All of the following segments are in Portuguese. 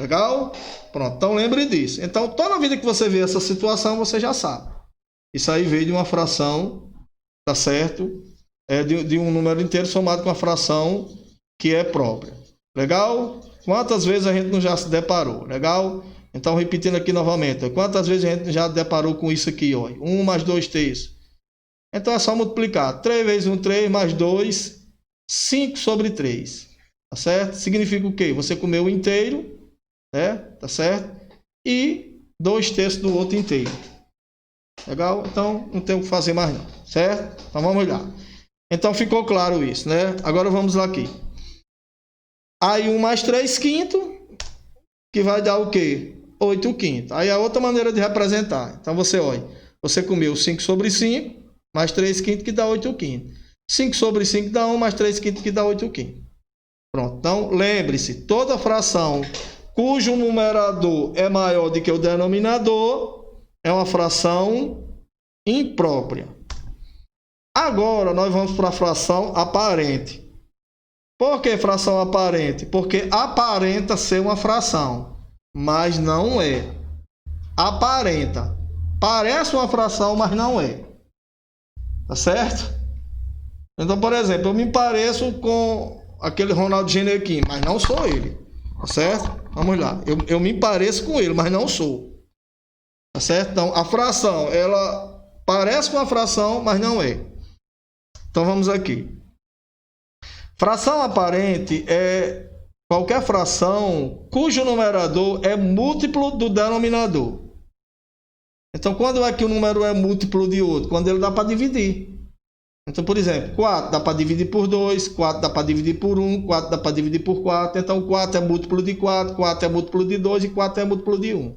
Legal? Pronto, então lembre disso. Então, toda vida que você vê essa situação, você já sabe. Isso aí veio de uma fração, tá certo? De um número inteiro somado com uma fração que é própria. Legal? Quantas vezes a gente não já se deparou? Legal? Então, repetindo aqui novamente. Quantas vezes a gente já deparou com isso aqui? Ó? 1 mais 2 terços. Então, é só multiplicar. 3 vezes 1, 3, mais 2, 5 sobre 3. Tá certo? Significa o quê? Você comeu o inteiro, né? Tá certo? E 2 terços do outro inteiro. Legal? Então, não tem o que fazer mais não. Certo? Então, vamos lá. Então, ficou claro isso, né? Agora, vamos lá aqui. Aí, 1 mais 3 quinto, que vai dar o quê? 8 quinto. Aí, a outra maneira de representar. Então, você olha. Você comeu 5 sobre 5, mais 3 quinto, que dá 8 quinto. 5 sobre 5 dá 1, mais 3 quinto, que dá 8 quinto. Pronto. Então, lembre-se, toda fração cujo numerador é maior do que o denominador é uma fração imprópria. Agora, nós vamos para a fração aparente. Por que fração aparente? Porque aparenta ser uma fração, mas não é. Aparenta. Parece uma fração, mas não é. Tá certo? Então, por exemplo, eu me pareço com aquele Ronaldo Ginequim, mas não sou ele. Tá certo? Vamos lá. Eu me pareço com ele, mas não sou. Tá certo? Então, a fração, ela parece com a fração, mas não é. Então, vamos aqui. Fração aparente é qualquer fração cujo numerador é múltiplo do denominador. Então, quando é que o número é múltiplo de outro? Quando ele dá para dividir. Então, por exemplo, 4 dá para dividir por 2, 4 dá para dividir por 1, 4 dá para dividir por 4. Então, 4 é múltiplo de 4, 4 é múltiplo de 2 e 4 é múltiplo de 1.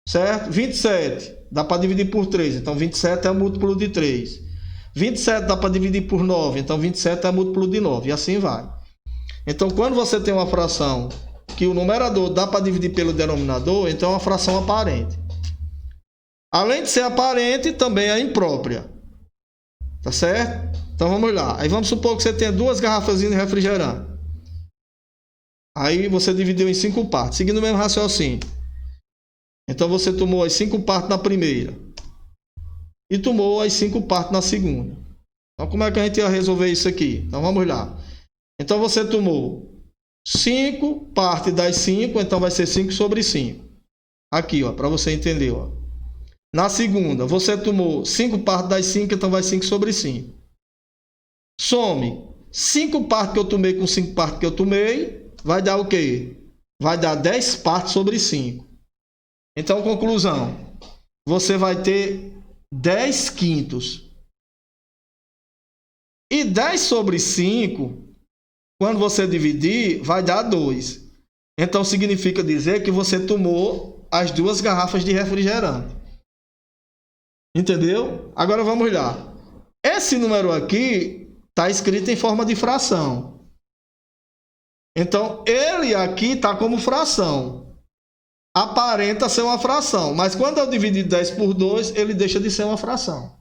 Certo? 27 dá para dividir por 3. Então, 27 é múltiplo de 3. 27 dá para dividir por 9. Então, 27 é múltiplo de 9. E assim vai. Então, quando você tem uma fração que o numerador dá para dividir pelo denominador, então é uma fração aparente. Além de ser aparente, também é imprópria. Tá certo? Então vamos lá. Aí vamos supor que você tenha 2 garrafas de refrigerante. Aí você dividiu em 5 partes, seguindo o mesmo raciocínio. Então você tomou as 5 partes na primeira. E tomou as 5 partes na segunda. Então como é que a gente ia resolver isso aqui? Então vamos lá. Então você tomou 5 partes das 5, então vai ser 5 sobre 5. Aqui, ó, para você entender, ó. Na segunda, você tomou 5 partes das 5, então vai 5 sobre 5. Some 5 partes que eu tomei com 5 partes que eu tomei, vai dar o quê? Vai dar 10 partes sobre 5. Então, conclusão, você vai ter 10 quintos. E 10 sobre 5, quando você dividir, vai dar 2. Então, significa dizer que você tomou as 2 garrafas de refrigerante. Entendeu? Agora vamos lá. Esse número aqui está escrito em forma de fração. Então, ele aqui está como fração. Aparenta ser uma fração. Mas quando eu dividir 10 por 2, ele deixa de ser uma fração.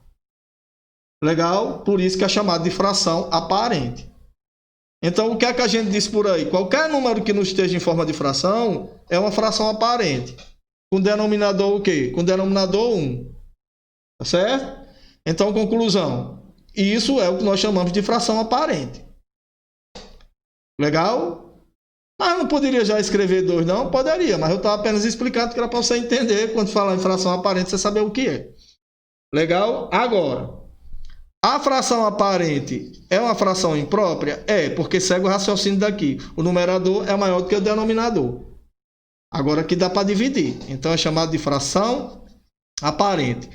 Legal? Por isso que é chamado de fração aparente. Então, o que é que a gente diz por aí? Qualquer número que não esteja em forma de fração é uma fração aparente. Com denominador o quê? Com denominador 1. Tá certo? Então, conclusão. Isso é o que nós chamamos de fração aparente. Legal? Mas não poderia já escrever 2, não? Poderia, mas eu estava apenas explicando que era para você entender, quando falar em fração aparente, você saber o que é. Legal? Agora, a fração aparente é uma fração imprópria? É, porque segue o raciocínio daqui. O numerador é maior do que o denominador. Agora aqui dá para dividir. Então, é chamado de fração aparente.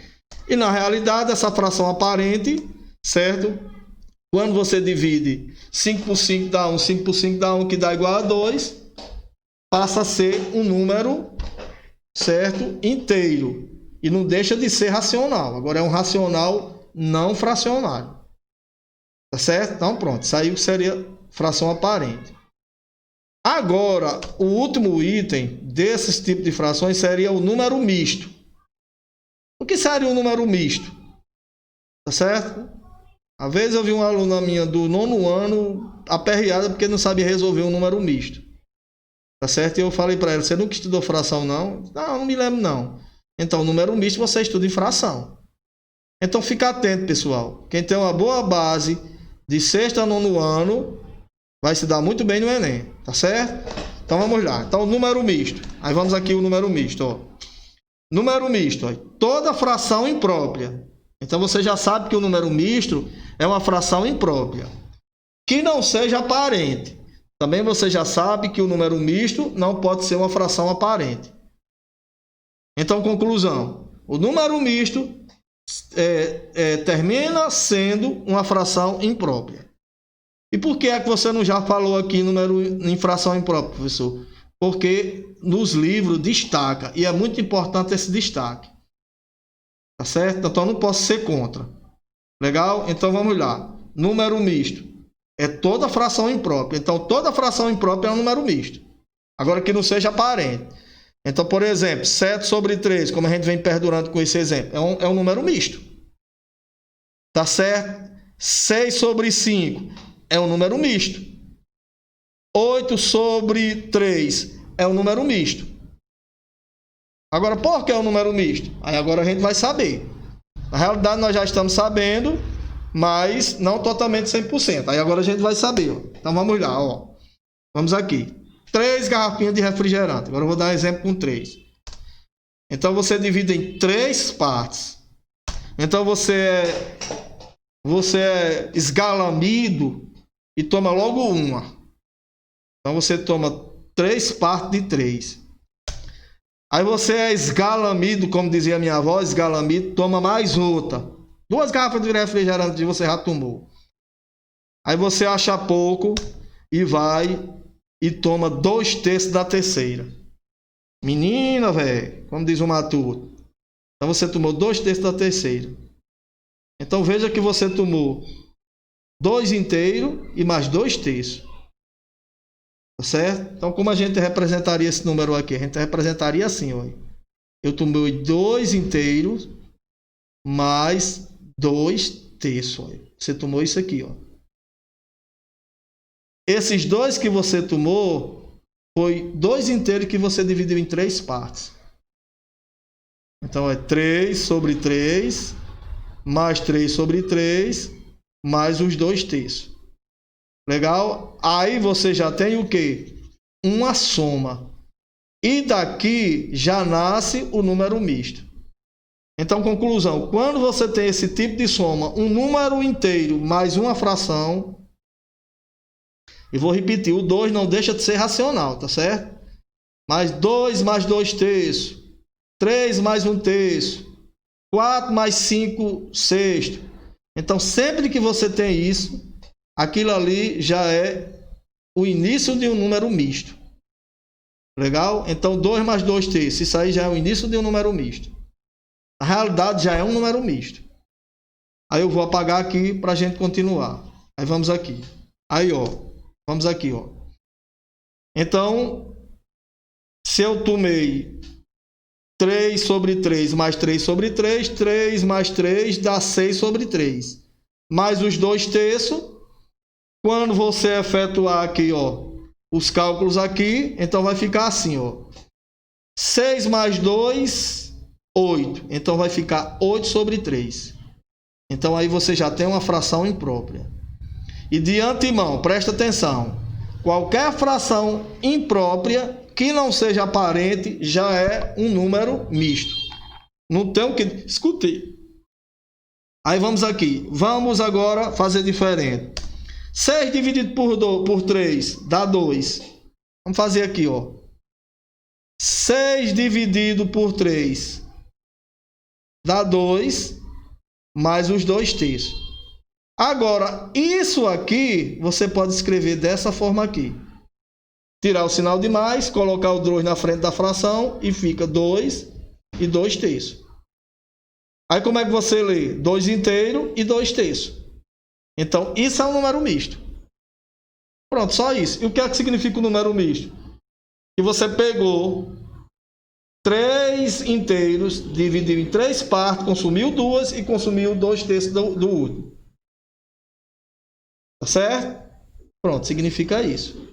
E na realidade, essa fração aparente, certo? Quando você divide 5 por 5 dá 1, 5 por 5 dá 1, que dá igual a 2, passa a ser um número, certo? Inteiro. E não deixa de ser racional. Agora é um racional não fracionário. Tá certo? Então pronto, isso aí seria fração aparente. Agora, o último item desses tipos de frações seria o número misto. O que seria um número misto? Tá certo? Às vezes eu vi uma aluna minha do 9º ano aperreada porque não sabia resolver um número misto. Tá certo? E eu falei para ela, você nunca estudou fração, não? Não me lembro, não. Então, número misto você estuda em fração. Então, fica atento, pessoal. Quem tem uma boa base de sexto a nono ano vai se dar muito bem no Enem, tá certo? Então, vamos lá. Então, número misto. Aí, vamos aqui o número misto, ó. Número misto, ó. Toda fração imprópria. Então, você já sabe que o número misto é uma fração imprópria. Que não seja aparente. Também você já sabe que o número misto não pode ser uma fração aparente. Então, conclusão. O número misto termina sendo uma fração imprópria. E por que é que você não já falou aqui em fração imprópria, professor? Porque nos livros destaca, e é muito importante esse destaque. Tá certo? Então, eu não posso ser contra. Legal? Então, vamos lá. Número misto é toda fração imprópria. Então, toda fração imprópria é um número misto. Agora, que não seja aparente. Então, por exemplo, 7 sobre 3, como a gente vem perdurando com esse exemplo, é um número misto. Tá certo? 6 sobre 5 é um número misto. 8 sobre 3 é um número misto. Agora, por que é um número misto? Aí agora a gente vai saber. Na realidade, nós já estamos sabendo, mas não totalmente 100%. Aí agora a gente vai saber. Ó. Então, vamos lá. Ó. Vamos aqui. 3 garrafinhas de refrigerante. Agora eu vou dar um exemplo com 3. Então, você divide em 3 partes. Então, você é esgalamido e toma logo uma. Então, você toma 3 partes de 3. Aí, você é esgalamido, como dizia minha avó, esgalamido, toma mais outra. 2 garrafas de refrigerante você já tomou. Aí, você acha pouco e vai e toma 2/3 da terceira. Menina, velho, como diz o matuto. Então, você tomou 2/3 da terceira. Então, veja que você tomou 2 inteiros e mais 2/3. Tá certo? Então, como a gente representaria esse número aqui? A gente representaria assim, ó. Eu tomei 2 inteiros mais 2/3. Ó. Você tomou isso aqui, ó. Esses 2 que você tomou foi 2 inteiros que você dividiu em 3 partes. Então, é 3 sobre 3 mais 3 sobre 3 mais os 2/3. Legal? Aí você já tem o quê? Uma soma. E daqui já nasce o número misto. Então, conclusão. Quando você tem esse tipo de soma, um número inteiro mais uma fração, e vou repetir, o 2 não deixa de ser racional, tá certo? Mais 2 mais 2/3, 3 mais 1/3, 4 mais 5/6. Então, sempre que você tem isso, aquilo ali já é o início de um número misto. Legal? Então, 2 mais 2/3, isso aí já é o início de um número misto. Na realidade, já é um número misto. Aí eu vou apagar aqui para a gente continuar. Aí vamos aqui. Aí, ó. Vamos aqui, ó. Então, se eu tomei 3 sobre 3 mais 3 sobre 3, 3 mais 3 dá 6 sobre 3. Mais os 2/3. Quando você efetuar aqui, ó, os cálculos aqui, então vai ficar assim, ó. 6 mais 2, 8. Então vai ficar 8 sobre 3. Então aí você já tem uma fração imprópria. E de antemão, presta atenção. Qualquer fração imprópria que não seja aparente já é um número misto. Não tem o que discutir. Aí vamos aqui. Vamos agora fazer diferente. 6 dividido por 3 dá 2. Vamos fazer aqui, ó. 6 dividido por 3 dá 2, mais os 2/3. Agora, isso aqui, você pode escrever dessa forma aqui. Tirar o sinal de mais, colocar o 2 na frente da fração e fica 2 e 2/3. Aí como é que você lê? 2 inteiro e 2/3. Então, isso é um número misto. Pronto, só isso. E o que é que significa o número misto? Que você pegou 3 inteiros, dividiu em 3 partes, consumiu 2 e consumiu 2/3 do último. Tá certo? Pronto, significa isso.